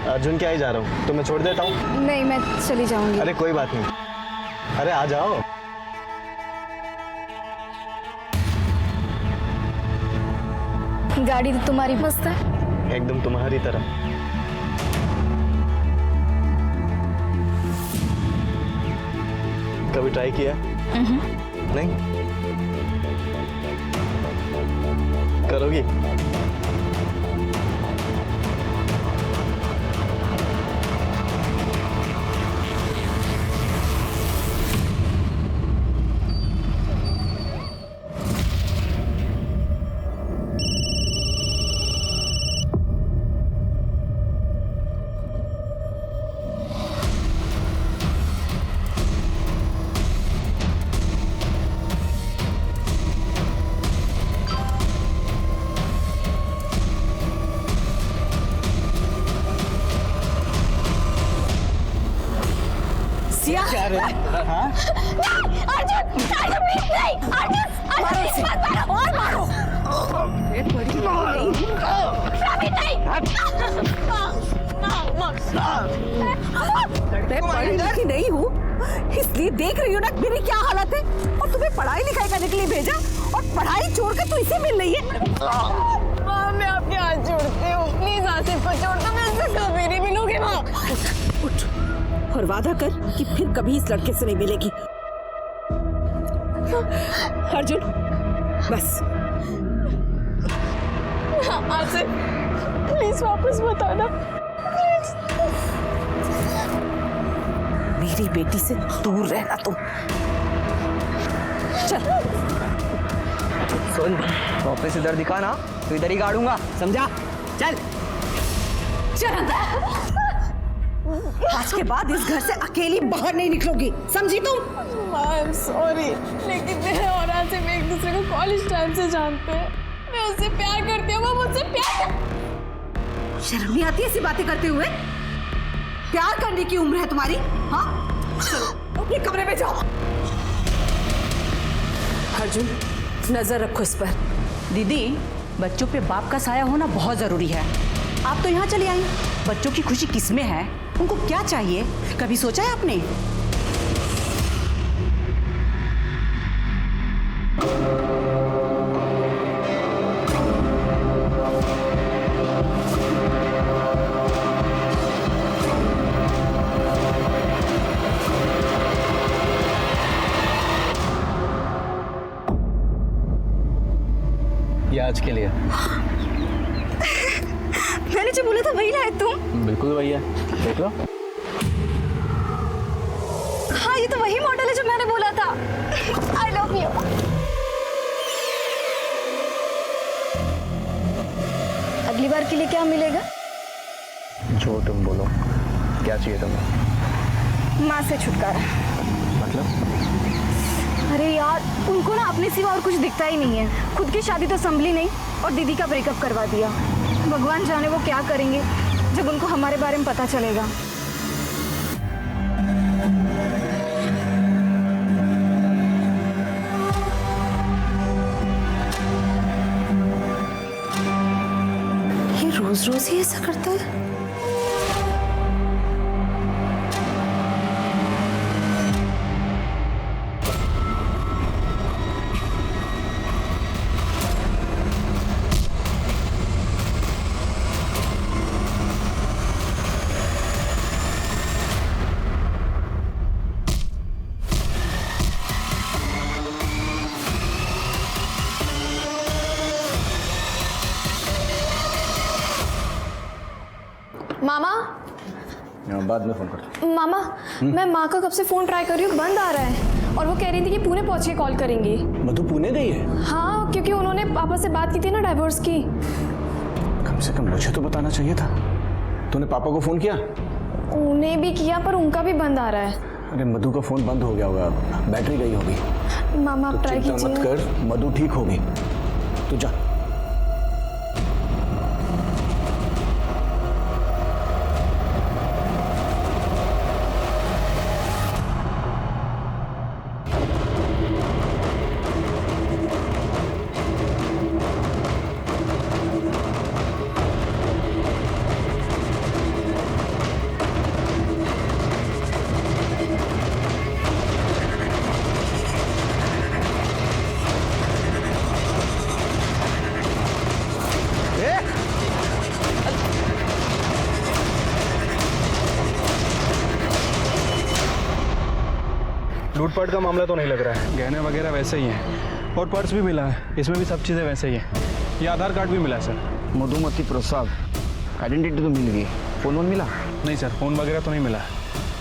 अर्जुन क्या ही जा रहा हूँ, तो मैं छोड़ देता हूँ। नहीं, मैं चली जाऊंगी। अरे कोई बात नहीं, अरे आ जाओ। गाड़ी तो तुम्हारी मस्त है। एकदम तुम्हारी तरह। कभी ट्राई किया? नहीं करोगी? क्या रे? हाँ? अर्जुन, अर्जुन नहीं, अर्जुन, अर्जुन इस बात मारो और मारो। ये बड़ी नहीं, प्रवीण नहीं। मैं पढ़ी लिखी नहीं हूँ, इसलिए देख रही हो ना मेरी क्या हालत है। और तुम्हें पढ़ाई लिखाई करने के लिए भेजा और पढ़ाई छोड़कर तू इसे मिल रही है। माँ मैं आपके हाथ जोड़ती हूँ, प्लीज आसिफ को छोड़ दो, मैं इससे कभी नहीं मिलूंगी। माँ उठ और वादा कर कि फिर कभी इस लड़के से नहीं मिलेगी। अर्जुन बस। आसिफ प्लीज वापस बताना, प्लीज। मेरी बेटी से दूर रहना तुम। चल सुन, वापस इधर दिखा ना तो इधर ही गाड़ूंगा, समझा? चल चल अंदर। आज के बाद इस घर से अकेली बाहर नहीं निकलोगी, समझी तुम? आई एम सॉरी, लेकिन मैं और आसिफ एक दूसरे को कॉलेज टाइम से जानते हैं। मैं उससे प्यार करती हूँ, वो मुझसे प्यार शर्म नहीं आती ऐसी बातें करते हुए? प्यार करने की उम्र है तुम्हारी? हाँ चलो अपने कमरे में जाओ। अर्जुन नजर रखो इस पर। दीदी, बच्चों पे बाप का साया होना बहुत जरूरी है। आप तो यहाँ चली आई, बच्चों की खुशी किसमें है, उनको क्या चाहिए, कभी सोचा है आपने? ये आज के लिए। मैंने जो बोला था वही लाए तुम? बिल्कुल भैया, देख लो। हाँ, ये तो वही मॉडल है जो मैंने बोला था। आई लव यू। अगली बार के लिए क्या मिलेगा? जो तुम बोलो। क्या चाहिए तुम्हें? माँ से छुटकारा। मतलब? अरे यार, उनको ना अपने सिवा और कुछ दिखता ही नहीं है। खुद की शादी तो संभली नहीं और दीदी का ब्रेकअप करवा दिया। भगवान जाने वो क्या करेंगे जब उनको हमारे बारे में पता चलेगा। ये रोज रोज ही ऐसा करता है। मामा बाद में फोन कर। मामा मैं माँ का कब से फोन ट्राई कर रही हूँ, बंद आ रहा है। और वो कह रही थी कि पुणे पहुँच के कॉल करेंगी। मधु पुणे गई है? हाँ, क्योंकि उन्होंने पापा से बात की थी ना डाइवोर्स की। कम से कम मुझे तो बताना चाहिए था। तूने पापा को फोन किया? उन्हें भी किया पर उनका भी बंद आ रहा है। अरे मधु का फोन बंद हो गया होगा, बैटरी गई होगी। मामा आप ट्राई कीजिए। चिंता मत कर, मधु ठीक होगी। तू जा। लूटपाट का मामला तो नहीं लग रहा है, गहने वगैरह वैसे ही हैं और पर्स भी मिला है, इसमें भी सब चीज़ें वैसे ही हैं। ये आधार कार्ड भी मिला है सर। मधुमती प्रसाद, आइडेंटिटी तो मिल गई, फोन वोन मिला? नहीं सर, फ़ोन वगैरह तो नहीं मिला है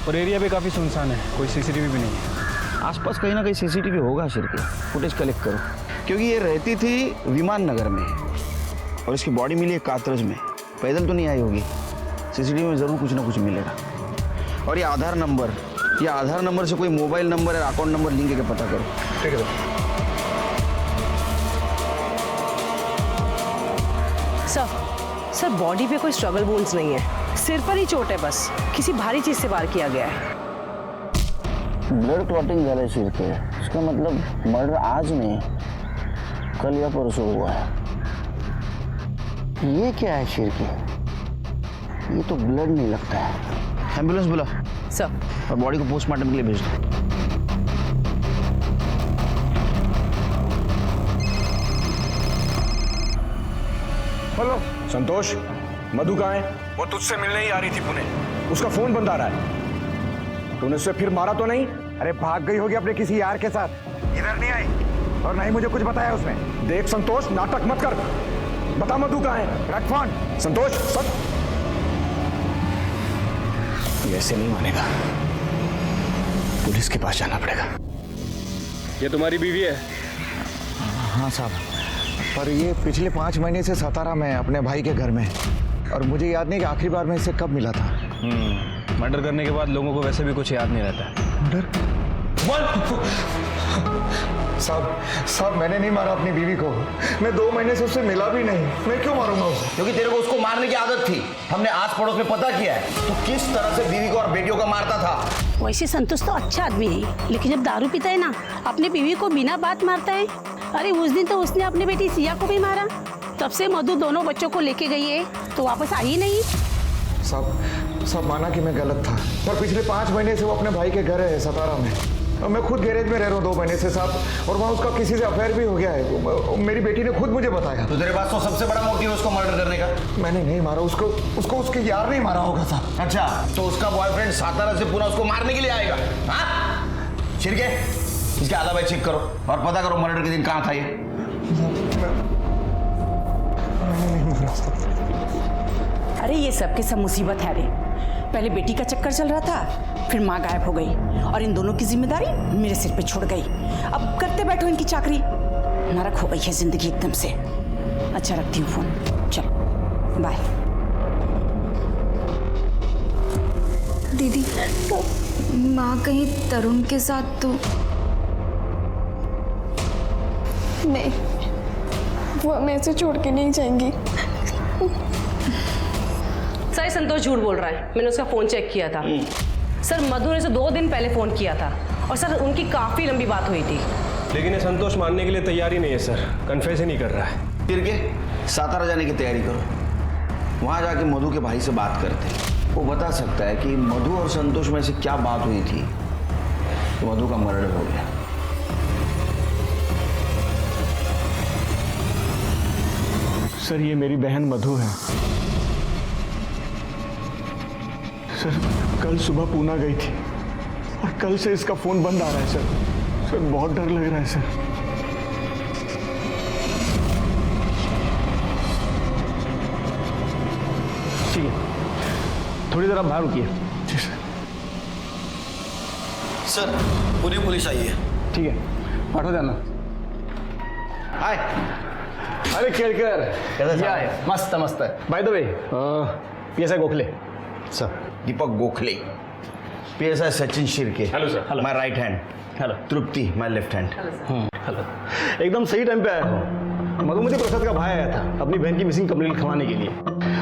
और एरिया भी काफ़ी सुनसान है, कोई सीसीटीवी भी नहीं है। आसपास कहीं ना कहीं सीसीटीवी होगा शिरके, फुटेज कलेक्ट करो, क्योंकि ये रहती थी विमान नगर में और इसकी बॉडी मिली है कातरज में। पैदल तो नहीं आई होगी, सीसीटीवी में ज़रूर कुछ ना कुछ मिलेगा। और ये आधार नंबर से कोई मोबाइल नंबर या अकाउंट नंबर लिंक करके पता करो। ठीक है सर। सर बॉडी पे कोई स्ट्रगल वुंड्स नहीं है, सिर पर ही चोट है बस, किसी भारी चीज से वार किया गया है। ब्लड क्लॉटिंग झाला है सिर पे, इसका मतलब मर्डर आज नहीं, कल या परसों हुआ है। ये क्या है सिर के? ये तो ब्लड नहीं लगता है। एम्बुलेंस बुला सर। और बॉडी को पोस्टमार्टम के लिए भेज दो। हेलो संतोष, मधु कहाँ है? वो तुझसे मिलने ही आ रही थी पुणे, उसका फोन बंद आ रहा है। तूने उससे फिर मारा तो नहीं? अरे भाग गई होगी अपने किसी यार के साथ, इधर नहीं आई और नहीं मुझे कुछ बताया उसने। देख संतोष, नाटक मत कर, बता मधु कहाँ है? रख फोन। संतोष सच ऐसे नहीं मानेगा, पुलिस के पास जाना पड़ेगा। ये तुम्हारी बीवी है? हाँ साहब, पर ये पिछले 5 महीने से सतारा में है अपने भाई के घर में, और मुझे याद नहीं कि आखिरी बार मैं इससे कब मिला था। मर्डर करने के बाद लोगों को वैसे भी कुछ याद नहीं रहता। मर्डर? साहब मैंने नहीं मारा अपनी बीवी को, मैं 2 महीने से उससे मिला भी नहीं, मैं क्यों मारूंगा उसे? क्योंकि तेरे को उसको मारने की आदत थी, हमने आस पड़ोस में पता किया है तो किस तरह से बीवी को और बेटियों को मारता था। वैसे संतोष तो अच्छा आदमी है, लेकिन जब दारू पीता है ना, अपनी बीवी को बिना बात मारता है। अरे उस दिन तो उसने अपनी बेटी सिया को भी मारा, तब से मधु दोनों बच्चों को लेके गई है तो वापस आई नहीं। सब माना कि मैं गलत था, पर पिछले 5 महीने से वो अपने भाई के घर है सतारा में, और मैं खुद गैरेज में रह रहा हूँ 2 महीने से साहब, और वहाँ उसका किसी से अफेयर भी हो गया है। मेरी बेटी ने खुद मुझे बताया। तो तेरे पास तो सबसे बड़ा मोटिव है उसको मर्डर करने का। मैंने नहीं मारा उसको उसके यार नहीं मारा होगा साहब। अच्छा, तो उसका बॉयफ्रेंड सातारा से पूरा उसको मारने के लिए आएगा? हाँ शिरके, इसके आधा चेक करो और पता करो मर्डर के दिन कहाँ था ये। अरे ये सब के सब मुसीबत है रे। पहले बेटी का चक्कर चल रहा था, फिर माँ गायब हो गई और इन दोनों की जिम्मेदारी मेरे सिर पे छोड़ गई। अब करते बैठो इनकी चाकरी, नरक हो गई है जिंदगी एकदम से। अच्छा रखती हूँ फोन, चलो बाय। दीदी, माँ कहीं तरुण के साथ तो नहीं, वो हमें ऐसे छोड़ के नहीं जाएंगी। सर संतोष झूठ बोल रहा है, मैंने उसका फोन चेक किया था। सर मधु ने 2 दिन पहले फोन किया था और सर उनकी काफी लंबी बात हुई थी। लेकिन ये संतोष मानने के लिए तैयार ही नहीं है सर, कन्फेस ही नहीं कर रहा है। फिर के सातारा जाने की तैयारी करो, वहाँ जाके मधु के भाई से बात करते, वो बता सकता है कि मधु और संतोष में से क्या बात हुई थी तो मधु का मर्डर हो गया। सर ये मेरी बहन मधु है सर, कल सुबह पूना गई थी और कल से इसका फोन बंद आ रहा है सर बहुत डर लग रहा है सर। ठीक है, थोड़ी देर आप बाहर रुकिए। जी सर। सर पूरी पुलिस आई है। ठीक है, पाठो जाना। हाय। अरे केळकर, कैसा है? मस्त मस्त है। By the way, PSI Gokhale sir. Deepak Gokhale. PSI Sachin Shirke. Hello sir. Hello. My right hand. Hello. Tripti my left hand. Hello. एकदम सही टाइम पे आया हूँ। मधुमती प्रसाद का भाई आया था अपनी बहन की मिसिंग कंप्लेंट लिखवाने के लिए,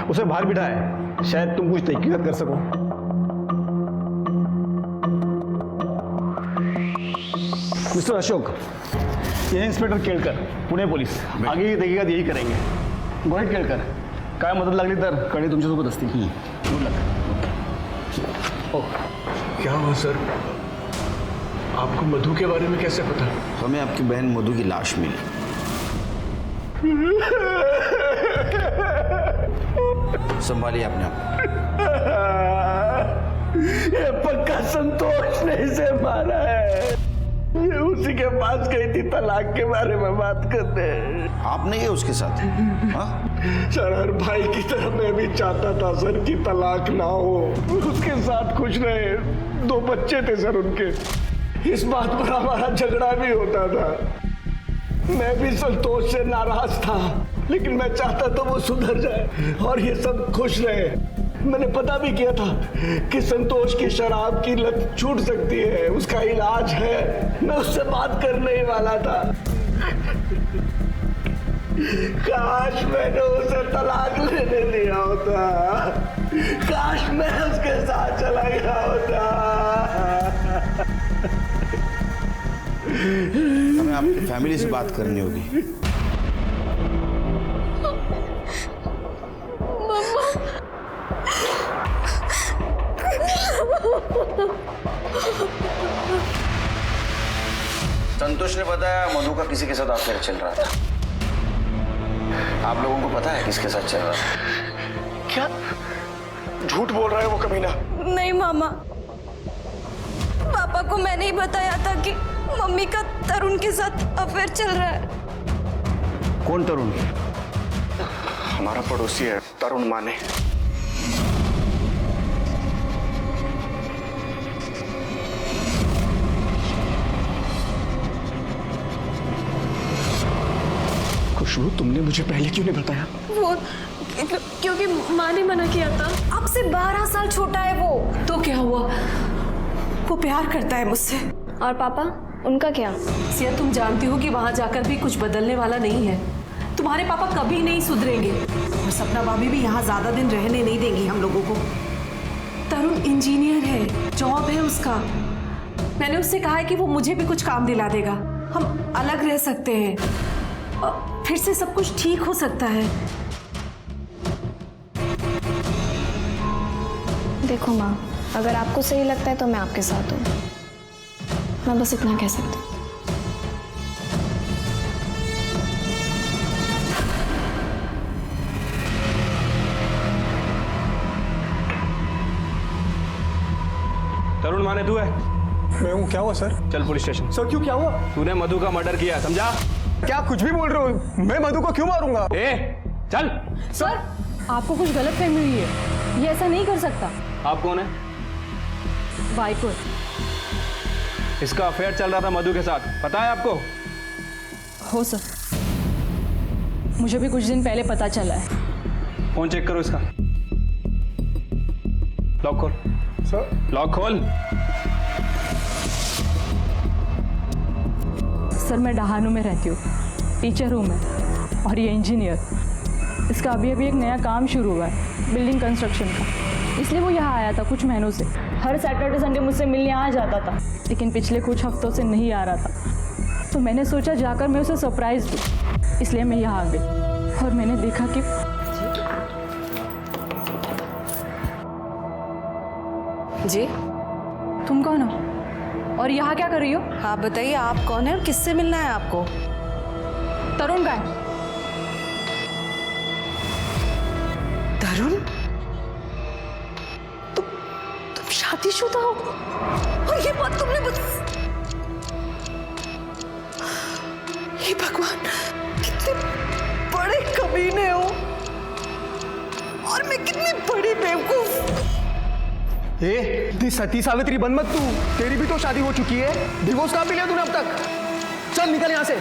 उसे बाहर बिठाया है, शायद तुम कुछ तहकीकात कर सको। मिस्टर अशोक, ये इंस्पेक्टर केळकर, पुणे पोलीस। आगे की तहकीकात यही करेंगे। गोहित केळकर, काय मदत लागली तर कळी तुमच्यासोबत असतील। Good luck. क्या हुआ सर? आपको मधु के बारे में कैसे पता? हमें आपकी बहन मधु की लाश मिली। संभालिए अपने आप। ये पक्का संतोष ने इसे मारा है। उसी के पास गई थी तलाक के बारे में बात करने। आप नहीं है उसके साथ? हाँ? सर हर भाई की तरह मैं भी चाहता था सर कि तलाक ना हो, उसके साथ खुश रहे, 2 बच्चे थे सर उनके। इस बात पर हमारा झगड़ा भी होता था। मैं भी संतोष से नाराज था, लेकिन मैं चाहता था वो सुधर जाए और ये सब खुश रहे। मैंने पता भी किया था कि संतोष की शराब की लत छूट सकती है, उसका इलाज है। मैं उससे बात करने ही वाला था। काश मैंने उसे तलाक लेने दिया होता, काश मैं उसके साथ चला गया होता। हमें आपकी फैमिली से बात करनी होगी। संतोष ने बताया मधु का किसी के साथ अफेयर चल रहा था। आप लोगों को पता है किसके साथ चल रहा था? क्या झूठ बोल रहा है वो कमीना? नहीं मामा, पापा को मैंने ही बताया था कि मम्मी का तरुण के साथ अफेयर चल रहा है। कौन तरुण? हमारा पड़ोसी है तरुण माने। खुशबू, तुमने मुझे पहले क्यों नहीं बताया? वो क्योंकि माँ ने मना किया था। आपसे 12 साल छोटा है वो। तो क्या हुआ? वो प्यार करता है मुझसे। और पापा, उनका क्या? सिया, तुम जानती हो कि वहां जाकर भी कुछ बदलने वाला नहीं है। तुम्हारे पापा कभी नहीं सुधरेंगे। और सपना भाभी भी यहाँ ज्यादा दिन रहने नहीं देंगी हम लोगों को। तरुण इंजीनियर है, जॉब है उसका। मैंने उससे कहा है कि वो मुझे भी कुछ काम दिला देगा, हम अलग रह सकते हैं, फिर से सब कुछ ठीक हो सकता है। देखो माँ, अगर आपको सही लगता है तो मैं आपके साथ हूँ। मैं बस इतना कह सकती हूँ। तरुण माने तू है? मैं हूँ। क्या हुआ सर? चल पुलिस स्टेशन। सर क्यों, क्या हुआ? तूने मधु का मर्डर किया, समझा? क्या कुछ भी बोल रहे हो? मैं मधु को क्यों मारूंगा? चल। सर, आपको कुछ गलत फहमी हुई है, ये ऐसा नहीं कर सकता। आप कौन है? वाइफ है। इसका अफेयर चल रहा था मधु के साथ, पता है आपको? हो सर, मुझे भी कुछ दिन पहले पता चला है। फोन चेक करो इसका। लॉक खोल। सर लॉक खोल। सर, मैं डहानू में रहती हूँ, टीचर हूँ मैं, और ये इंजीनियर। इसका अभी एक नया काम शुरू हुआ है, बिल्डिंग कंस्ट्रक्शन का, इसलिए वो यहाँ आया था कुछ महीनों से। हर सैटरडे संडे मुझसे मिलने आ जाता था, लेकिन पिछले कुछ हफ्तों से नहीं आ रहा था। तो मैंने सोचा जाकर मैं उसे सरप्राइज दूँ, इसलिए मैं यहाँ आ गई और मैंने देखा कि जी, तुम कौन हो और यहाँ क्या कर रही हो? आप बताइए, आप कौन है और किससे मिलना है आपको? तरुण का है। तरुण? तुम शादीशुदा हो और ये बात तुमने हे भगवान, कितने बड़े कमीने हो और मैं कितनी बड़ी बेवकूफ। दी सती सावित्री बन मत तू, तेरी भी तो शादी हो चुकी है। डिवोर्स कहाँ पे लिया तूने अब तक? चल निकल यहाँ से।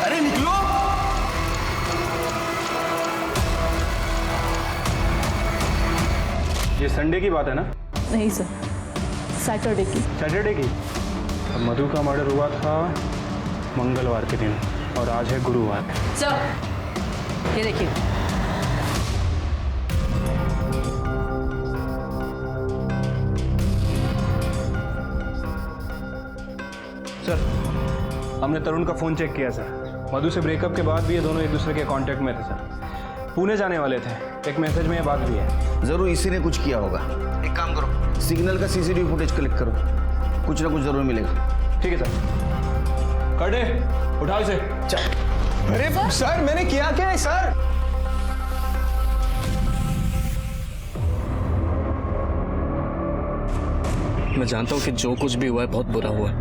अरे निकलो। ये संडे की बात है ना? नहीं सर, सैटरडे की। सैटरडे की? अब मधु का मर्डर हुआ था मंगलवार के दिन और आज है गुरुवार। सर, ये देखिए, सर हमने तरुण का फोन चेक किया सर। मधु से ब्रेकअप के बाद भी ये दोनों एक दूसरे के कांटेक्ट में थे सर। पुणे जाने वाले थे, एक मैसेज में ये बात भी है। जरूर इसी ने कुछ किया होगा। एक काम करो, सिग्नल का सीसीटीवी फुटेज कलेक्ट करो, कुछ ना कुछ जरूर मिलेगा। ठीक है सर। कर दे, उठाओ इसे। चल। अरे सर, मैंने किया क्या है सर? मैं जानता हूं कि जो कुछ भी हुआ है बहुत बुरा हुआ है,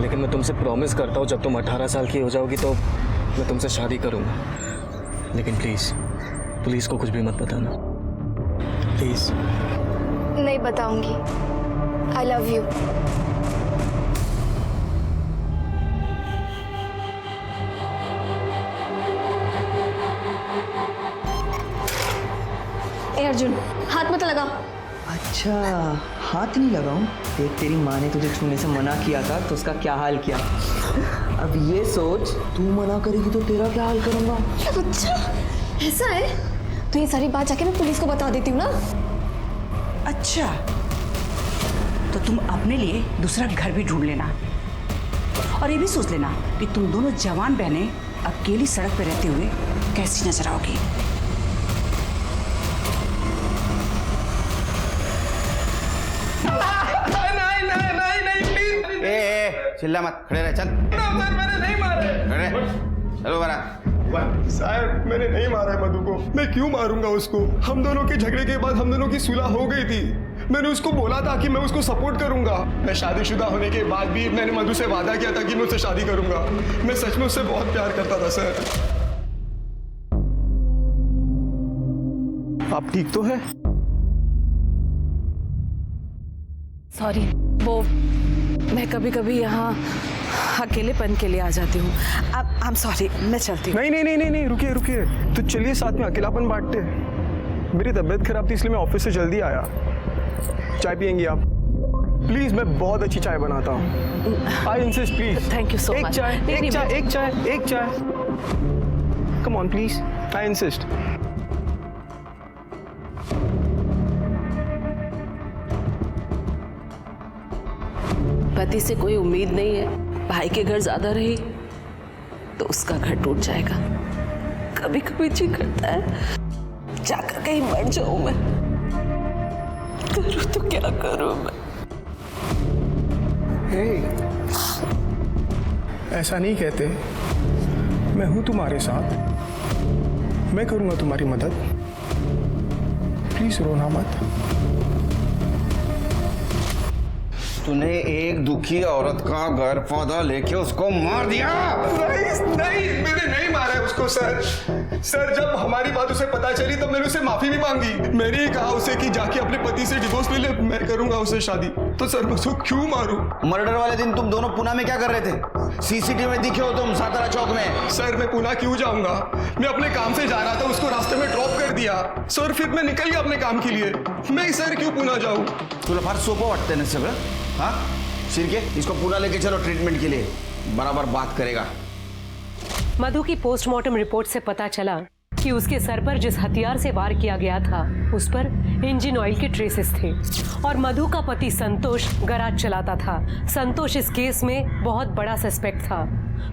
लेकिन मैं तुमसे प्रॉमिस करता हूँ जब तुम 18 साल की हो जाओगी तो मैं तुमसे शादी करूँगा। लेकिन प्लीज़ पुलिस को कुछ भी मत बताना, प्लीज़। नहीं बताऊंगी। I love you. ए अर्जुन, हाथ मत लगा। अच्छा, हाथ नहीं लगाऊं? देख, तेरी माँ ने तुझे छूने से मना किया था तो उसका क्या हाल किया। अब ये सोच, तू मना करेगी तो तेरा क्या हाल करूंगा। अच्छा ऐसा है, तो ये सारी बात जाके मैं पुलिस को बता देती हूँ ना। अच्छा, तो तुम अपने लिए दूसरा घर भी ढूंढ लेना, और ये भी सोच लेना कि तुम दोनों जवान बहनें अकेली सड़क पर रहते हुए कैसी नजर आओगी। चिल्ला मत, खड़े रह, चल। मैंने नहीं मारा है। चलो बरा। साहब मैंने नहीं मारा है मधु को। मैं क्यों मारूंगा उसको? हम दोनों के झगड़े के बाद हम दोनों की सुलह हो गई थी। मैंने उसको बोला था कि मैं उसको सपोर्ट करूंगा। मैं शादीशुदा होने के बाद भी मैंने मधु से वादा किया था कि मैं उससे शादी करूंगा। मैं सच में उससे बहुत प्यार करता था सर। आप ठीक तो है? सॉरी, वो मैं कभी कभी यहाँ अकेलेपन के लिए आ जाती हूँ। आई एम सॉरी, मैं चलती हूँ। नहीं, रुकिए। तो चलिए साथ में अकेलापन बांटते हैं। मेरी तबीयत खराब थी इसलिए मैं ऑफिस से जल्दी आया। चाय पियेंगी आप? प्लीज, मैं बहुत अच्छी चाय बनाता हूँ। I insist please. Thank you so much. एक चाय। Come on please, I insist. पति से कोई उम्मीद नहीं है, भाई के घर ज्यादा रही तो उसका घर टूट जाएगा। कभी कभी जी करता है जाकर कहीं मर जाऊं मैं। करूं तो क्या करूं मैं? ऐसा नहीं कहते। मैं हूं तुम्हारे साथ, मैं करूंगा तुम्हारी मदद। प्लीज रोना मत। तूने एक दुखी औरत का घर पौधा लेके उसको मार दिया। नहीं, मैंने नहीं मारा है उसको सर। सर, जब हमारी बात उसे पता चली तब मैंने उसे माफी भी मांगी। मैंने ही कहा उसे कि जाके अपने पति से डिवोर्स ले ले, मैं करूंगा उससे शादी। तो सर मैं उसको क्यों मारूं? मर्डर वाले दिन तुम दोनों पुणे में क्या कर रहे थे? सीसीटीवी में दिखे हो तुम सातारा चौक में। सर मैं पुणे क्यों जाऊंगा? मैं अपने काम से जा रहा था, उसको रास्ते में ड्रॉप कर दिया सर, फिर मैं निकल गया अपने काम के लिए। मैं सर क्यों पुणे जाऊं? तुला फार सोपं वाटतंय ना सगळं? हाँ शिर्के, इसको पुणे लेके चलो ट्रीटमेंट के लिए, बराबर बात करेगा। मधु की पोस्टमार्टम रिपोर्ट से पता चला कि उसके सर पर जिस हथियार से वार किया गया था उस पर इंजन ऑयल के ट्रेसेस थे और मधु का पति संतोष गैराज चलाता था। संतोष इस केस में बहुत बड़ा सस्पेक्ट था,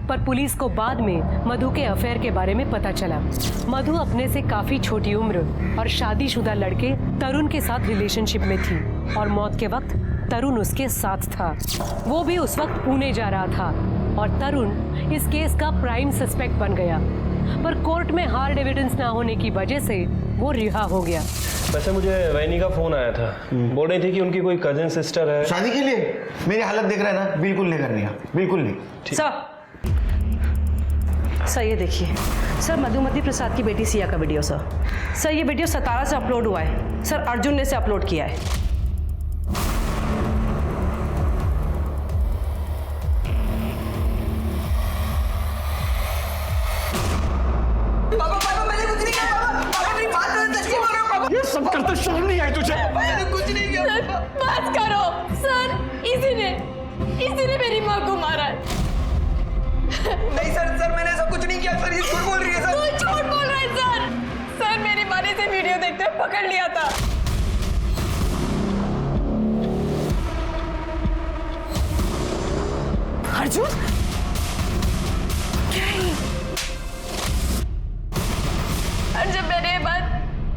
पर पुलिस को बाद में मधु के अफेयर के बारे में पता चला। मधु अपने से काफी छोटी उम्र और शादीशुदा लड़के तरुण के साथ रिलेशनशिप में थी और मौत के वक्त तरुण उसके साथ था। वो भी उस वक्त पुणे जा रहा था और तरुण इस केस का प्राइम सस्पेक्ट बन गया, पर कोर्ट में हार्ड एविडेंस ना होने की वजह से वो रिहा हो गया। वैसे मुझे वैनी का फोन आया था, बोल रही थी कि उनकी कोई कजिन सिस्टर है शादी के लिए। मेरी हालत देख रहे हैं ना, बिल्कुल नहीं करनी है, बिल्कुल नहीं। सर ये देखिए सर, मधुमती प्रसाद की बेटी सिया का वीडियो सर ये वीडियो सतारा से अपलोड हुआ है सर, अर्जुन ने से अपलोड किया है। ये सब करते शर्म नहीं आई तुझे? मैंने कुछ नहीं किया। बात करो सर, इसी ने मेरी माँ को मारा है। नहीं सर, मैंने ऐसा कुछ नहीं किया सर, ये झूठ बोल रही है सर। तू झूठ बोल रहा है सर, मेरी माँ ने इसे वीडियो देखते हुए पकड़ लिया था। अर्जुन क्या है? और जब मैंने ये बात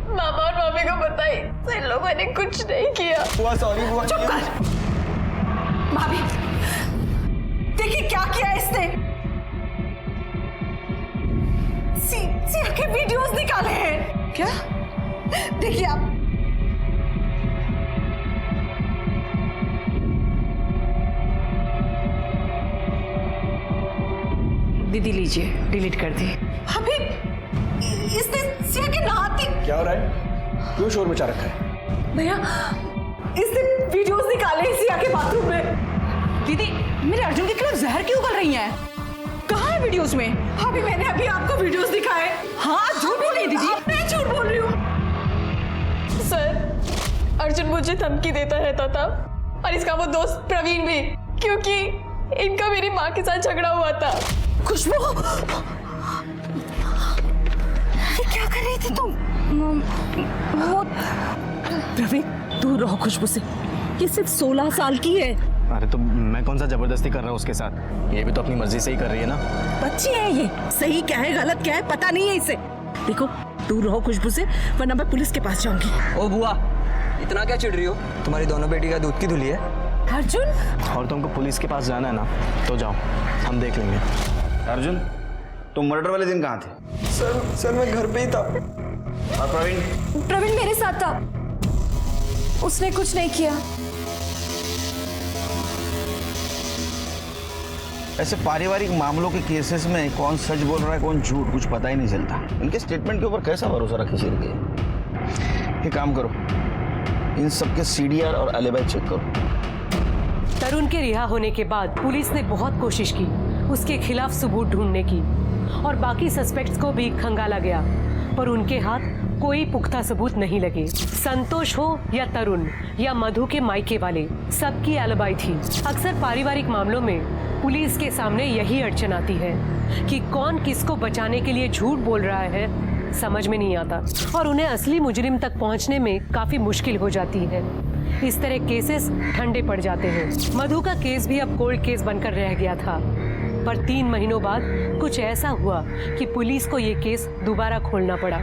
मामा और मामी को बताई तो इन लोगों ने कुछ नहीं किया। बुआ सॉरी बुआ। चुप कर भाभी, देखिए क्या किया इसने। सिया के वीडियोस निकाले हैं क्या? देखिए आप, दीदी लीजिए, डिलीट कर दी। अभी इसने सिया के नहाते। क्या हो रहा है? क्यों शोर मचा रखा है? भैया इसने वीडियोस निकाले हैं सिया के बाथरूम में। दीदी मेरे अर्जुन के खिलाफ जहर क्यों उगल रही हैं? कहाँ है वीडियोस में? अभी मैंने अभी आपको वीडियोस दिखाए। हाँ झूठ बोल रही है दीदी। मैं झूठ बोल रही हूँ। सर अर्जुन मुझे धमकी देता रहता था और इसका वो दोस्त प्रवीण भी, क्योंकि इनका मेरी माँ के साथ झगड़ा हुआ था। खुशबू ये क्या कर रही थी तुम? वो प्रवीण दूर रहो खुशबू से, ये सिर्फ 16 साल की है। अरे तो मैं कौन सा जबरदस्ती कर रहा हूँ उसके साथ? ये भी तो अपनी मर्जी से ही कर रही है ना। बच्ची है ये, सही क्या है गलत क्या है पता नहीं है इसे। देखो दूर रहो खुशबू से, वरना मैं पुलिस के पास जाऊंगी। ओ बुआ, इतना क्या चिढ़ रही हो? तुम्हारी दोनों बेटी का दूध की धुली है। अर्जुन और तुमको पुलिस के पास जाना है ना, तो जाओ, हम देख लेंगे। अर्जुन, तुम मर्डर वाले दिन कहाँ थे? सर मैं घर पे ही था। और प्रवीण? प्रवीण मेरे साथ था, उसने कुछ नहीं किया। ऐसे पारिवारिक मामलों के केसेस में कौन सच बोल रहा है कौन झूठ, कुछ पता ही नहीं चलता। इनके स्टेटमेंट के ऊपर कैसा भरोसा रखे सिर्फ? ये काम करो, इन सबके सीडीआर और एलिबाई चेक करो। तरुण के रिहा होने के बाद पुलिस ने बहुत कोशिश की उसके खिलाफ सबूत ढूंढने की और बाकी सस्पेक्ट्स को भी खंगाला गया, पर उनके हाथ कोई पुख्ता सबूत नहीं लगे। संतोष हो या तरुण या मधु के मायके वाले, सबकी एलिबाई थी। अक्सर पारिवारिक मामलों में पुलिस के सामने यही अड़चन आती है कि कौन किसको बचाने के लिए झूठ बोल रहा है, समझ में नहीं आता और उन्हें असली मुजरिम तक पहुंचने में काफी मुश्किल हो जाती है। इस तरह केसेस ठंडे पड़ जाते हैं। मधु का केस भी अब कोल्ड केस बनकर रह गया था, पर 3 महीनों बाद कुछ ऐसा हुआ कि पुलिस को ये केस दोबारा खोलना पड़ा।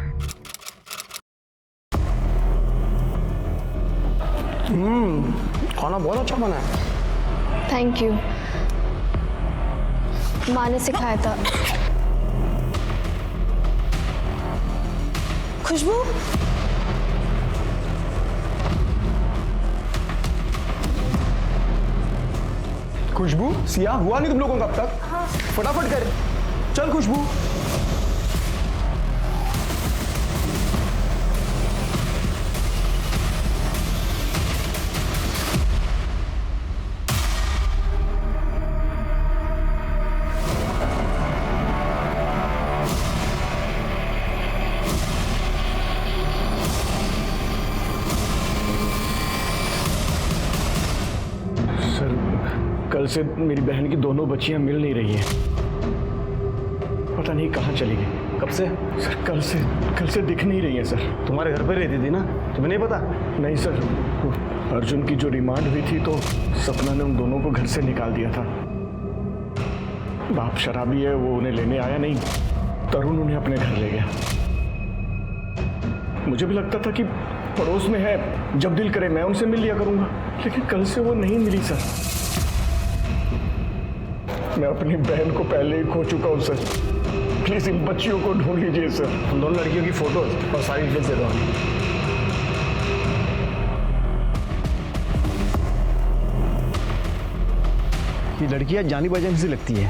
खाना बहुत अच्छा बना है। थैंक यू, माँ ने सिखाया था। खुशबू खुशबू, सिया हुआ नहीं तुम लोगों का अब तक? फटाफट कर, चल खुशबू। कल से मेरी बहन की दोनों बच्चियां मिल नहीं रही हैं। पता नहीं कहाँ चली गई। कब से? सर कल से दिख नहीं रही हैं सर। तुम्हारे घर पर रहती थी ना, तुम्हें नहीं पता? नहीं सर, अर्जुन की जो रिमांड हुई थी तो सपना ने उन दोनों को घर से निकाल दिया था। बाप शराबी है, वो उन्हें लेने आया नहीं, तरुण उन्हें अपने घर ले गया। मुझे भी लगता था कि पड़ोस में है, जब दिल करे मैं उनसे मिल लिया करूंगा, लेकिन कल से वो नहीं मिली सर। मैं अपनी बहन को पहले ही खो चुका हूं सर। प्लीज इन बच्चियों को ढूंढ लीजिए सर। उन दोनों लड़कियों की फोटोज और सारी डिटेल्स दे दो। ये लड़कियां जानी बजानी सी लगती है।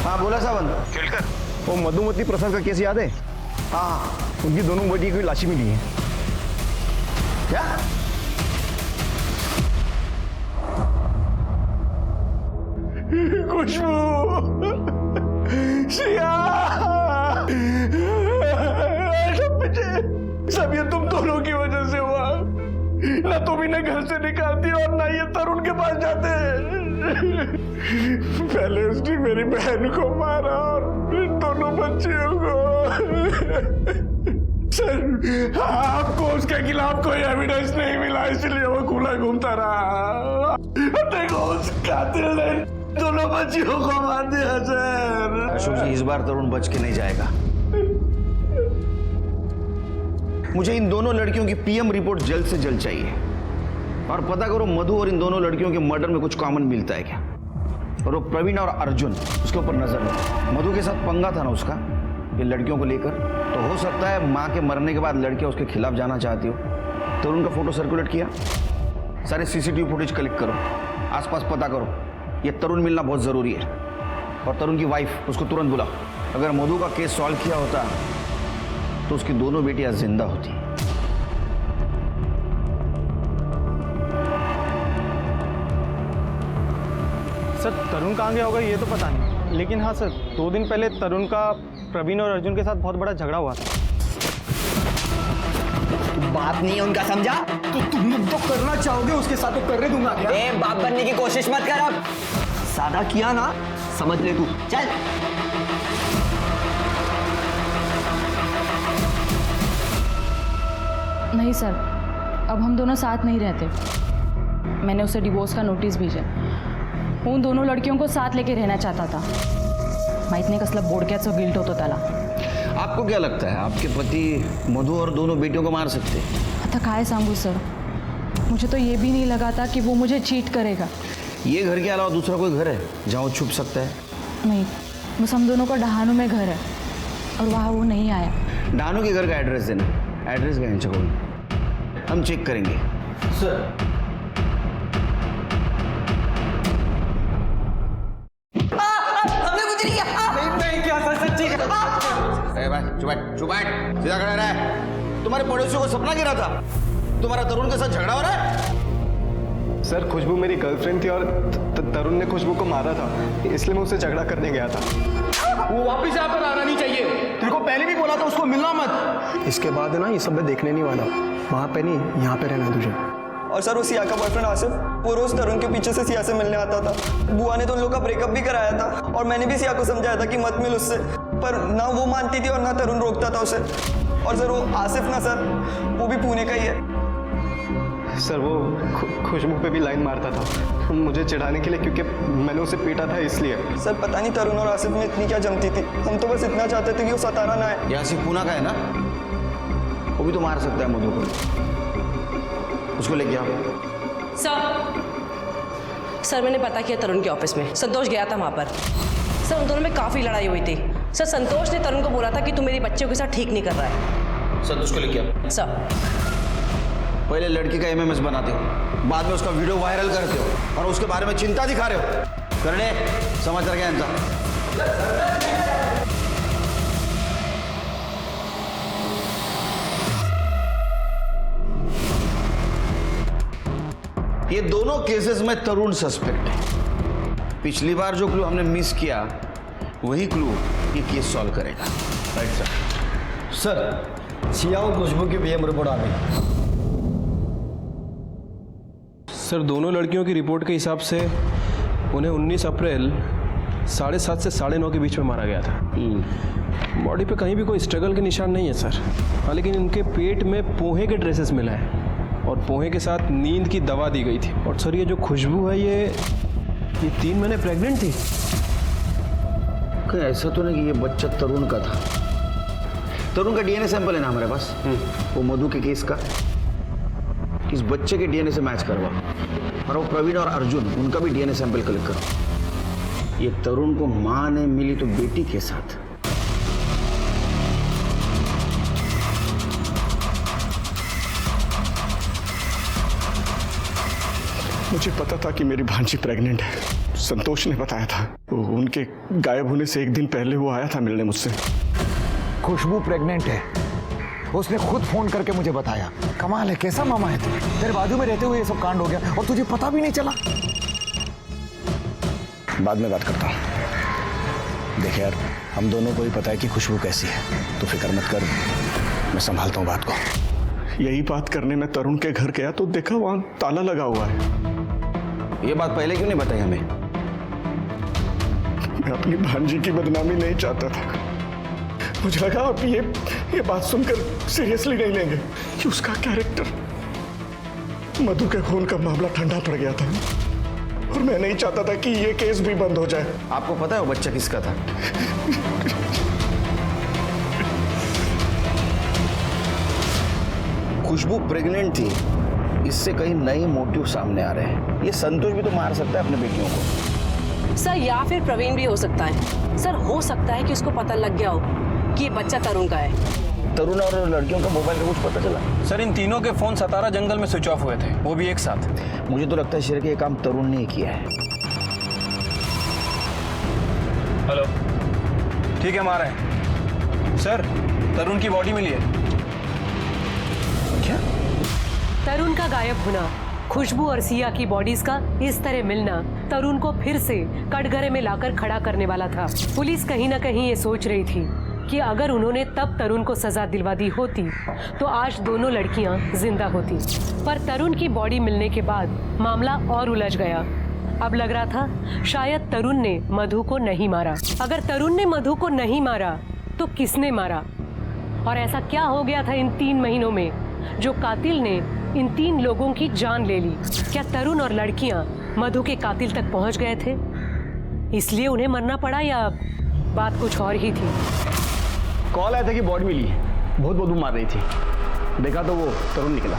हाँ बोला सावन। केलकर, वो मधुमती प्रसाद का केस याद है? हाँ, उनकी दोनों बेटी की लाशें मिली है। क्या? खुशबू, सिया, सब ये तुम दोनों की वजह से हुआ। ना तुम इन्हें घर से निकालती और ना ये तरुण के पास जाते। पहले उसने मेरी बहन को मारा और फिर दोनों बच्चियों को। सर, आपको उसके खिलाफ कोई एविडेंस नहीं मिला, इसलिए वो खुला घूमता रहा। देखो उस कातिल ने दोनों बच्चियों को मार दिया सर। अशोक जी, इस बार तरुण बच के नहीं जाएगा। मुझे इन दोनों लड़कियों की पीएम रिपोर्ट जल्द से जल्द चाहिए और पता करो मधु और इन दोनों लड़कियों के मर्डर में कुछ कॉमन मिलता है क्या, और वो प्रवीण और अर्जुन उसके ऊपर नजर लो। मधु के साथ पंगा था ना उसका, ये लड़कियों को लेकर। तो हो सकता है माँ के मरने के बाद लड़कियां उसके खिलाफ जाना चाहती हो। तरुण का फोटो सर्कुलेट किया, सारे सीसीटीवी फुटेज कलेक्ट करो, आसपास पता करो। ये तरुण मिलना बहुत ज़रूरी है। और तरुण की वाइफ, उसको तुरंत बुलाओ। अगर मधु का केस सॉल्व किया होता तो उसकी दोनों बेटियां जिंदा होती। सर तरुण कहाँ गया होगा ये तो पता नहीं, लेकिन हाँ सर 2 दिन पहले तरुण का प्रवीण और अर्जुन के साथ बहुत बड़ा झगड़ा हुआ था। बात नहीं है उनका, समझा? तो तुम लोग तो करना चाहोगे उसके साथ, तो करने दूंगा क्या? ए, बाप बनने की कोशिश मत कर। अब सादा किया ना, समझ ले तू। चल। नहीं सर, अब हम दोनों साथ नहीं रहते। मैंने उसे डिवोर्स का नोटिस भेजा। उन दोनों लड़कियों को साथ लेके रहना चाहता था। माहित नाही कसला बोडक्याचं गिल्ट होतं त्याला। आपको क्या लगता है आपके पति मधु और दोनों बेटियों को मार सकते? आता काय सांगू सर, मुझे तो ये भी नहीं लगा था कि वो मुझे चीट करेगा। ये घर के अलावा दूसरा कोई घर है जहाँ वो छुप सकता है? नहीं, बस हम दोनों का डहानू में घर है और वहाँ वो नहीं आया। डानू के घर का एड्रेस देना। एड्रेस का चकोल हम चेक करेंगे। सर हमने कुछ नहीं किया। नहीं क्या सर, सच्ची चुप सीधा खड़ा रहा है। तुम्हारे पड़ोसियों को सपना गिरा था तुम्हारा तरुण के साथ झगड़ा हो रहा है? सर खुशबू मेरी गर्लफ्रेंड थी और तरुण ने खुशबू को मारा था, इसलिए मैं उससे झगड़ा करने गया था। वो वापस यहाँ पर आना नहीं चाहिए। तेरे को पहले भी बोला था उसको मिलना मत। इसके बाद है ना, ये सब मैं देखने नहीं वाला। वहाँ पे नहीं, यहाँ पे रहना तुझे। और सर वो सिया का बॉयफ्रेंड आसिफ, वो रोज तरुण के पीछे से सिया से मिलने आता था। बुआ ने तो उन लोगों का ब्रेकअप भी कराया था और मैंने भी सिया को समझाया था कि मत मिल उससे, पर ना वो मानती थी और ना तरुण रोकता था उसे। और सर वो आसिफ ना सर, वो भी पुणे का ही है। सर वो खुशबू पे भी लाइन मारता था मुझे चिढ़ाने के लिए, क्योंकि मैंने उसे पीटा था इसलिए। सर पता नहीं तरुण और आसिफ में इतनी क्या जमती थी। हम तो बस इतना चाहते थे कि वो सतारा ना आए। ये आसिफ पूना का है ना, वो भी तो मार सकता है मधु को। उसको लेके आओ। सर मैंने पता किया तरुण के ऑफिस में, संतोष गया था वहाँ पर। सर उन दोनों में काफ़ी लड़ाई हुई थी। सर संतोष ने तरुण को बोला था कि तू मेरी बच्चियों के साथ ठीक नहीं कर रहा है। संतोष को लेके आओ। सर पहले लड़की का एमएमएस बनाते हो, बाद में उसका वीडियो वायरल करते हो और उसके बारे में चिंता दिखा रहे हो। करने समाचार क्या इनका? ये दोनों केसेस में तरुण सस्पेक्ट है। पिछली बार जो क्लू हमने मिस किया वही क्लू ये केस सॉल्व करेगा। Right sir. सर सिया और खुशबू की पीएम रिपोर्ट आ गई। सर दोनों लड़कियों की रिपोर्ट के हिसाब से उन्हें 19 अप्रैल 7:30 से 9:30 के बीच में मारा गया था। बॉडी पे कहीं भी कोई स्ट्रगल के निशान नहीं है सर। हाँ, लेकिन इनके पेट में पोहे के ड्रेसेस मिला है और पोहे के साथ नींद की दवा दी गई थी। और सर ये जो खुशबू है ये 3 महीने प्रेग्नेंट थी। कहीं ऐसा तो नहीं कि ये बच्चा तरुण का था? तरुण का डीएनए सैंपल है ना हमारे पास, वो मधु के केस का। इस बच्चे के डीएनए से मैच करवा और वो प्रवीण और अर्जुन उनका भी डीएनए सैंपल कलेक्ट करो। ये तरुण को मां ने मिली तो बेटी के साथ। मुझे पता था कि मेरी भांजी प्रेग्नेंट है। संतोष ने बताया था। उनके गायब होने से 1 दिन पहले वो आया था मिलने मुझसे। खुशबू प्रेग्नेंट है, उसने खुद फोन करके मुझे बताया। कमाल है, कैसा मामा है तू। तेरे बाजू में रहते हुए ये सब कांड हो गया और तुझे पता भी नहीं चला। बाद में बात करता हूँ। देख यार, हम दोनों को ही पता है कि खुशबू कैसी है, तो फिक्र मत कर, मैं संभालता हूँ बात को। यही बात करने में तरुण के घर गया तो देखा वहां ताला लगा हुआ है। ये बात पहले क्यों नहीं बताई हमें? मैं अपनी भांजी की बदनामी नहीं चाहता था। मुझे लगा आप ये बात सुनकर सीरियसली नहीं लेंगे कि उसका कैरेक्टर। मधु के खून का मामला ठंडा पड़ गया था और मैं नहीं चाहता था कि ये केस भी बंद हो जाए। आपको पता है वो बच्चा किसका था? खुशबू प्रेग्नेंट थी, इससे कहीं नए मोटिव सामने आ रहे हैं। ये संतोष भी तो मार सकता है अपने बेटियों को। सर या फिर प्रवीण भी हो सकता है। सर हो सकता है कि उसको पता लग गया हो कि ये बच्चा तरुण का है। तरुण और लड़कियों का मोबाइल का कुछ पता चला? सर इन तीनों के फोन सतारा जंगल में स्विच ऑफ हुए थे, वो भी एक साथ। मुझे तो लगता है शेर के ये काम तरुण ने किया है। हेलो, ठीक है, हम आ रहे हैं। सर, तरुण की बॉडी मिली है। क्या? तरुण का गायब होना, खुशबू और सिया की बॉडीज का इस तरह मिलना तरुण को फिर से कटघरे में लाकर खड़ा करने वाला था। पुलिस कहीं ना कहीं ये सोच रही थी कि अगर उन्होंने तब तरुण को सजा दिलवा दी होती तो आज दोनों लड़कियां जिंदा होती। पर तरुण की बॉडी मिलने के बाद मामला और उलझ गया। अब लग रहा था शायद तरुण ने मधु को नहीं मारा। अगर तरुण ने मधु को नहीं मारा तो किसने मारा? और ऐसा क्या हो गया था इन 3 महीनों में जो कातिल ने इन 3 लोगों की जान ले ली? क्या तरुण और लड़कियां मधु के कातिल तक पहुंच गए थे, इसलिए उन्हें मरना पड़ा, या बात कुछ और ही थी? कॉल आया था कि बॉडी मिली है, बहुत बदबू मार रही थी। देखा तो वो तरुण निकला।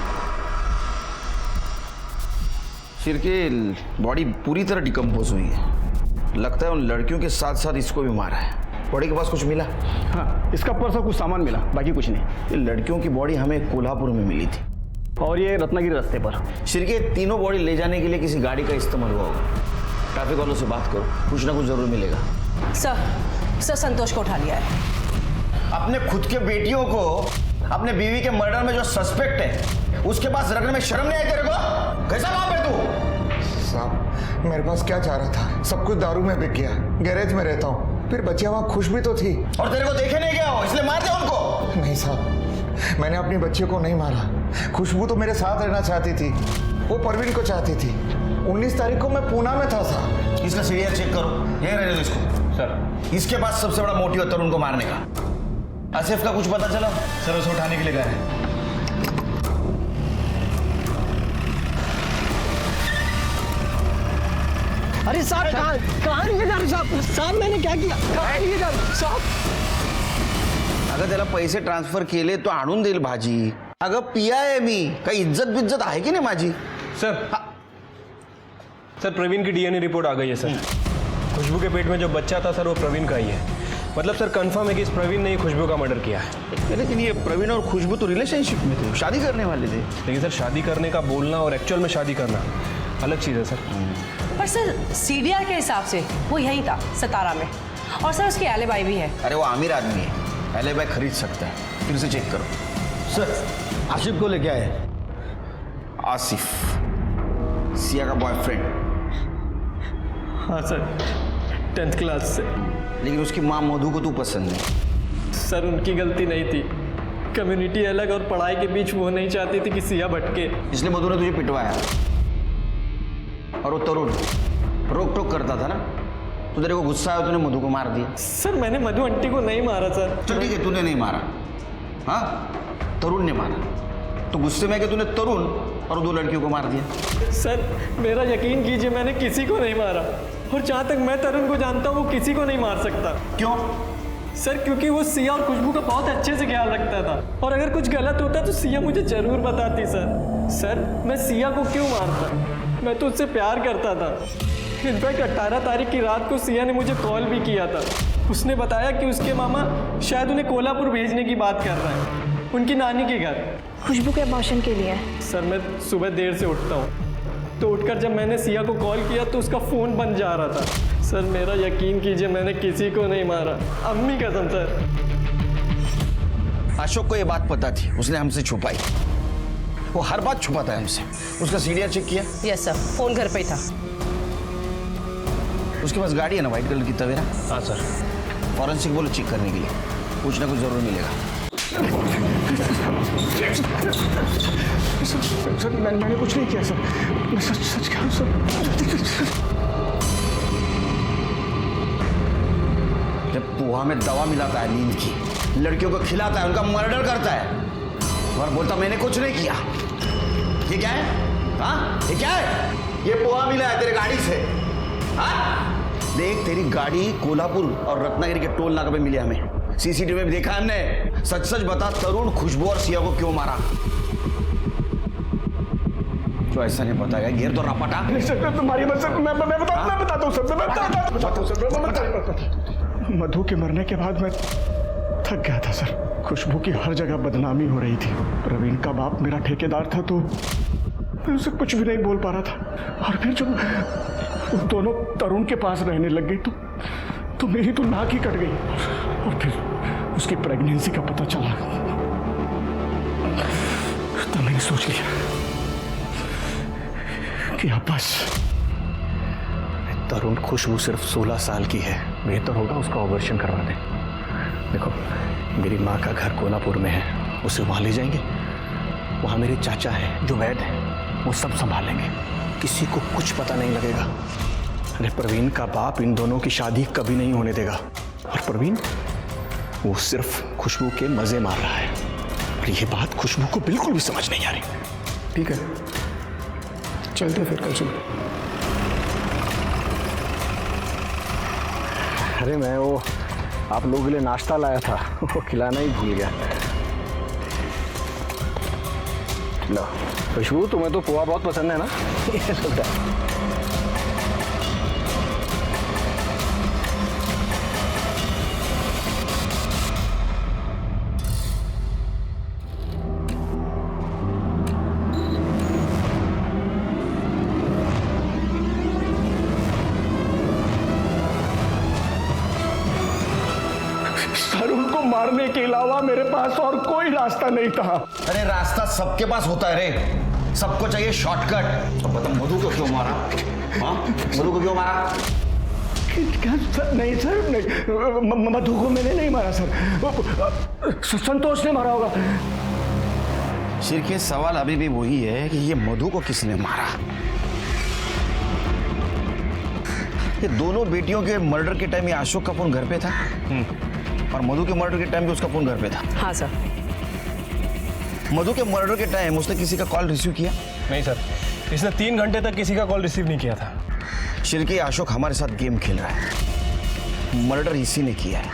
शेर की बॉडी पूरी तरह डिकम्पोज हुई है। लगता है उन लड़कियों के साथ साथ इसको भी मारा है। बॉडी के पास कुछ मिला? हाँ, इसका पर्स और कुछ सामान मिला, बाकी कुछ नहीं। ये लड़कियों की बॉडी हमें कोल्हापुर में मिली थी और ये रत्नागिरी रास्ते पर। शेर के तीनों बॉडी ले जाने के लिए किसी गाड़ी का इस्तेमाल हुआ होगा। ट्रैफिक वालों से बात करो, कुछ ना कुछ जरूर मिलेगा। सर संतोष को उठा लिया है। अपने खुद के बेटियों को अपने बीवी के मर्डर में जो सस्पेक्ट है उसके पास रखने में शर्म नहीं आई तेरे को? कैसा बाप है तू? साहब, मेरे पास क्या चाह रहा था? सब कुछ दारू में बिक गया। गैरेज में रहता हूँ, फिर बच्चियां वहाँ खुश भी तो थी। और तेरे को देखे नहीं गया हो इसलिए मार दिया उनको? नहीं साहब, मैंने अपनी बच्चियों को नहीं मारा। खुशबू तो मेरे साथ रहना चाहती थी, वो परवीन को चाहती थी। 19 तारीख को मैं पूना में था साहब। इसका सीरियल चेक करो, यही रहने दो इसको। सर, इसके पास सबसे बड़ा मोटिव है तरुण को मारने का। आसिफ का कुछ पता चला? सर उसे उठाने के लिए गए हैं। अरे साहब, कहाँ लिए जा रहे साहब? साहब मैंने क्या किया? कहाँ लिए जा रहे साहब? अगं त्याला पैसे ट्रान्सफर केले तो आणून देईल भाजी। अगं पिया आहे मी, काही इज्जत बिज्जत आहे की नाही माझी? सर प्रवीण की डीएनए रिपोर्ट आ गई है सर। खुशबू के पेट में जो बच्चा था सर वो प्रवीण का ही है। मतलब सर कंफर्म है कि इस प्रवीण ने ही खुशबू का मर्डर किया है। लेकिन ये प्रवीण और खुशबू तो रिलेशनशिप में थे, शादी करने वाले थे। लेकिन सर शादी करने का बोलना और एक्चुअल में शादी करना अलग चीज़ है सर। पर सर सीडीआर के हिसाब से वो यही था, सतारा में। और सर उसकी एलिबाई भी है। अरे वो अमीर आदमी है, एलिबाई खरीद सकता है। फिर से चेक करो। सर आसिफ को लेके आए। आसिफ सिया का बॉयफ्रेंड? हाँ सर, 10th क्लास से। लेकिन उसकी माँ मधु को तू पसंद नहीं? सर उनकी गलती नहीं थी, कम्युनिटी अलग और पढ़ाई के बीच वो नहीं चाहती थी कि सिया भटके, इसलिए मधु ने तुझे पिटवाया। और वो तरुण रोक टोक करता था ना, तो तेरे को गुस्सा आया, तूने मधु को मार दिया। सर मैंने मधु आंटी को नहीं मारा सर। चल ठीक है, तूने नहीं मारा, हाँ तरुण ने मारा। तो गुस्से में कि तूने तरुण और 2 लड़कियों को मार दिया। सर मेरा यकीन कीजिए, मैंने किसी को नहीं मारा। और जहाँ तक मैं तरुण को जानता हूँ वो किसी को नहीं मार सकता। क्यों? सर क्योंकि वो सिया और खुशबू का बहुत अच्छे से ख्याल रखता था, और अगर कुछ गलत होता तो सिया मुझे जरूर बताती। सर मैं सिया को क्यों मारता? मैं तो उससे प्यार करता था। इनफैक्ट 18 तारीख की रात को सिया ने मुझे कॉल भी किया था। उसने बताया कि उसके मामा शायद उन्हें कोल्हापुर भेजने की बात कर रहे हैं, उनकी नानी के घर। खुशबू के अबॉर्शन के लिए? सर मैं सुबह देर से उठता हूँ, तो उठकर जब मैंने सिया को कॉल किया तो उसका फ़ोन बंद जा रहा था। सर मेरा यकीन कीजिए, मैंने किसी को नहीं मारा, अम्मी कसम सर। अशोक को ये बात पता थी, उसने हमसे छुपाई। वो हर बात छुपाता है हमसे। उसका सीडीआर चेक किया? यस सर, फोन घर पे ही था। उसके पास गाड़ी है ना वाइट कलर की तवेरा? हाँ सर। फॉरेंसिक बोलो चेक करने के लिए, कुछ ना कुछ जरूर मिलेगा। सर मैंने कुछ नहीं किया सर, मैं सच कह रहा हूँ सर। जब पोहा में दवा मिलाता है नींद की, लड़कियों को खिलाता है, उनका मर्डर करता है और बोलता मैंने कुछ नहीं किया। ये क्या है? हाँ ये क्या है? ये पोहा मिला है तेरे गाड़ी से। हाँ देख, तेरी गाड़ी कोल्हापुर और रत्नागिरी के टोल नाका पे मिली हमें। सीसीटीवी में देखा हमने। सच सच बता, तरुण खुशबू और सिया को क्यों मारा? जो ऐसा नहीं बताएगा गिर तो रपटा। तुम्हारी मत सर, मैं बताता हूँ सर, मैं बताता हूँ सर। मधु के मरने के बाद मैं थक गया था सर। खुशबू की हर जगह बदनामी हो रही थी। प्रवीण का बाप मेरा ठेकेदार था तो मैं उसे कुछ भी नहीं बोल पा रहा था। और फिर जब दोनों तरुण के पास रहने लग गई तो मेरी तो नाक ही कट गई। और फिर उसकी प्रेगनेंसी का पता चला तो मैंने सोच लिया कि अब बस। तरुण खुशबू सिर्फ 16 साल की है, बेहतर होगा उसका ऑपरेशन करवा दें। देखो मेरी माँ का घर कोलापुर में है, उसे वहाँ ले जाएंगे। वहाँ मेरे चाचा हैं जो वैद्य हैं, वो सब संभालेंगे, किसी को कुछ पता नहीं लगेगा। अरे प्रवीण का बाप इन दोनों की शादी कभी नहीं होने देगा। और प्रवीण वो सिर्फ खुशबू के मजे मार रहा है और ये बात खुशबू को बिल्कुल भी समझ नहीं आ रही। ठीक है, चलते फिर कल सुबह। अरे मैं वो आप लोगों के लिए नाश्ता लाया था, वो खिलाना ही भूल गया। लो खुशबू, तुम्हें तो पोहा बहुत पसंद है ना? तरुण को मारने के अलावा मेरे पास और कोई रास्ता नहीं था। अरे रास्ता सबके पास होता है रे, सबको चाहिए शॉर्टकट। तो पता मधु को क्यों मारा? हाँ, मधु को क्यों मारा? नहीं सर, नहीं, मधु को मैंने नहीं मारा सर, संतोष ने मारा होगा। सिर्फ सवाल अभी भी वही है कि ये मधु को किसने मारा। ये दोनों बेटियों के मर्डर के टाइम ये अशोक का फोन घर पे था और मधु के मर्डर के टाइम भी उसका फोन घर पे था। हाँ सर। मधु के मर्डर के टाइम उसने किसी का कॉल रिसीव किया? नहीं सर, इसने 3 घंटे तक किसी का कॉल रिसीव नहीं किया था। शिल्के, अशोक हमारे साथ गेम खेल रहा है। मर्डर इसी ने किया है।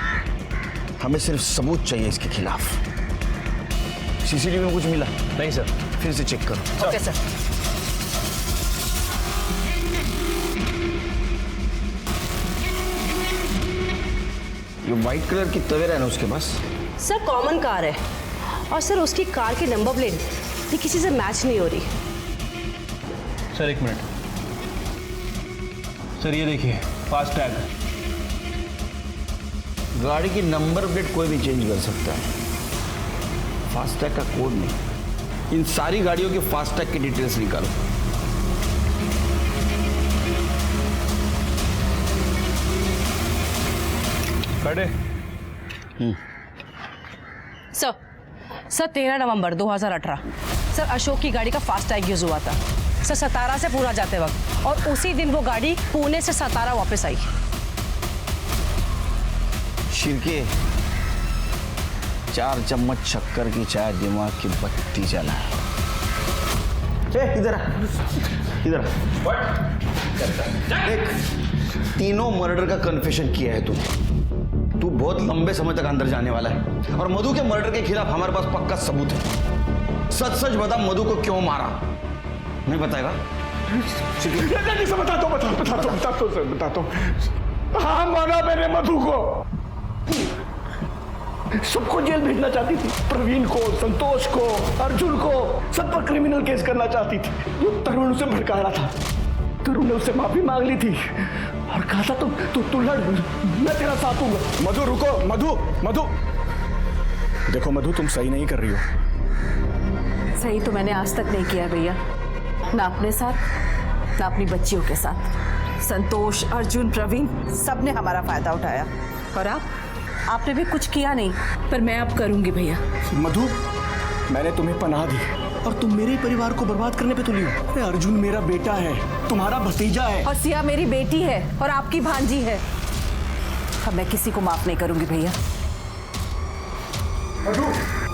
हमें सिर्फ सबूत चाहिए इसके खिलाफ। सीसीटीवी में कुछ मिला? नहीं सर। फिर से चेक करो। Okay sir. ये व्हाइट कलर की तवेरा है ना उसके पास? सर कॉमन कार है और सर उसकी कार की नंबर प्लेट ये किसी से मैच नहीं हो रही। सर 1 मिनट सर, ये देखिए फास्ट टैग। गाड़ी की नंबर प्लेट कोई भी चेंज कर सकता है, फास्ट टैग का कोड नहीं। इन सारी गाड़ियों के फास्ट टैग की डिटेल्स निकालो। बैठे। सर 13 नवंबर 2018 सर अशोक की गाड़ी का फास्ट टैग यूज हुआ था सर, सतारा से पूरा जाते वक्त, और उसी दिन वो गाड़ी पुणे से सतारा वापस आई। शिरके, 4 चम्मच शक्कर की चाय दिमाग की बत्ती जला। इधर आ, इधर देख, तीनों मर्डर का कन्फेशन किया है तू बहुत लंबे समय तक अंदर जाने वाला है और मधु के मर्डर के खिलाफ हमारे पास पक्का सबूत है। सच सच बता, मधु को क्यों मारा? नहीं बताएगा? बताता हूँ। हाँ, मारा मैंने मधु को। सबको जेल भेजना चाहती थी, प्रवीण को, संतोष को, अर्जुन को, सब पर क्रिमिनल केस करना चाहती थी। जो तरुण उसे भड़का रहा था, तरुण ने उससे माफी मांग ली थी और कहा था तू लड़, मैं तेरा साथ हूँ। मधु रुको, मधु देखो मधु, तुम सही नहीं कर रही हो। सही तो मैंने आज तक नहीं किया भैया, ना अपने साथ ना अपनी बच्चियों के साथ। संतोष, अर्जुन, प्रवीण सबने हमारा फायदा उठाया और आपने भी कुछ किया नहीं, पर मैं अब करूंगी भैया। मधु, मैंने तुम्हें पनाह दी और तुम मेरे परिवार को बर्बाद करने पे तुली हो। अरे अर्जुन मेरा बेटा है, तुम्हारा भतीजा है, और सिया मेरी बेटी है और आपकी भांजी है। अब मैं किसी को माफ नहीं करूंगी भैया। मधु,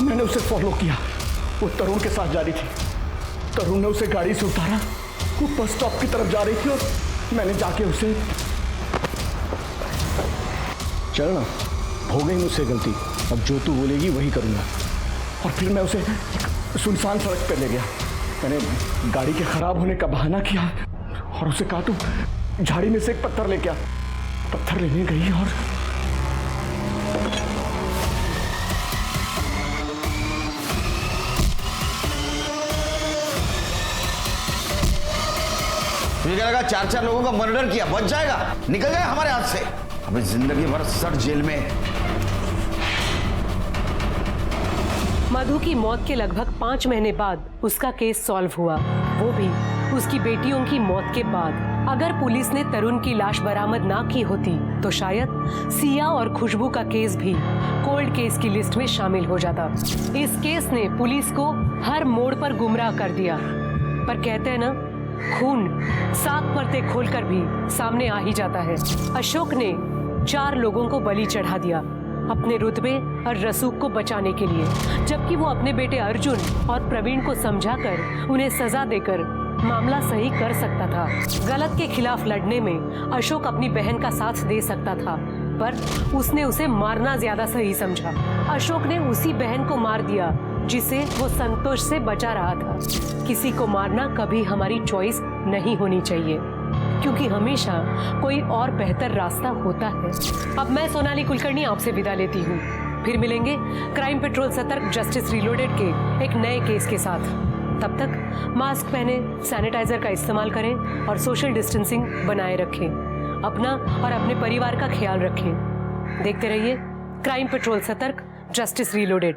मैंने उसे फॉलो किया, वो तरुण के साथ जा रही थी। तरुण ने उसे गाड़ी से उतारा, वो बस स्टॉप की तरफ जा रही थी और मैंने जाके उसे, चल ना, हो गई मुझसे गलती, अब जो तू बोलेगी वही करूँगा। और फिर मैं उसे सुनसान सड़क पे ले गया। मैंने गाड़ी के खराब होने का बहाना किया और उसे कहा तू झाड़ी में से एक पत्थर लेके आ। पत्थर लेने गई और तुझे क्या लगा 4-4 लोगों का मर्डर किया बच जाएगा? निकल जाएगा हमारे हाथ से। अबे जिंदगी भर सड़ जेल में। मधु की मौत के लगभग 5 महीने बाद उसका केस सॉल्व हुआ, वो भी उसकी बेटियों की मौत के बाद। अगर पुलिस ने तरुण की लाश बरामद ना की होती तो शायद सिया और खुशबू का केस भी कोल्ड केस की लिस्ट में शामिल हो जाता। इस केस ने पुलिस को हर मोड़ पर गुमराह कर दिया। पर कहते हैं ना, खून सात परतें खोलकर भी सामने आ ही जाता है। अशोक ने 4 लोगों को बलि चढ़ा दिया अपने रुतबे और रसूख को बचाने के लिए, जबकि वो अपने बेटे अर्जुन और प्रवीण को समझाकर उन्हें सजा देकर मामला सही कर सकता था। गलत के खिलाफ लड़ने में अशोक अपनी बहन का साथ दे सकता था, पर उसने उसे मारना ज्यादा सही समझा। अशोक ने उसी बहन को मार दिया जिसे वो संतोष से बचा रहा था। किसी को मारना कभी हमारी चॉइस नहीं होनी चाहिए, क्योंकि हमेशा कोई और बेहतर रास्ता होता है। अब मैं सोनाली कुलकर्णी आपसे विदा लेती हूँ। फिर मिलेंगे क्राइम पेट्रोल सतर्क जस्टिस रीलोडेड के एक नए केस के साथ। तब तक मास्क पहने, सैनिटाइजर का इस्तेमाल करें और सोशल डिस्टेंसिंग बनाए रखें। अपना और अपने परिवार का ख्याल रखें। देखते रहिए क्राइम पेट्रोल सतर्क जस्टिस रीलोडेड।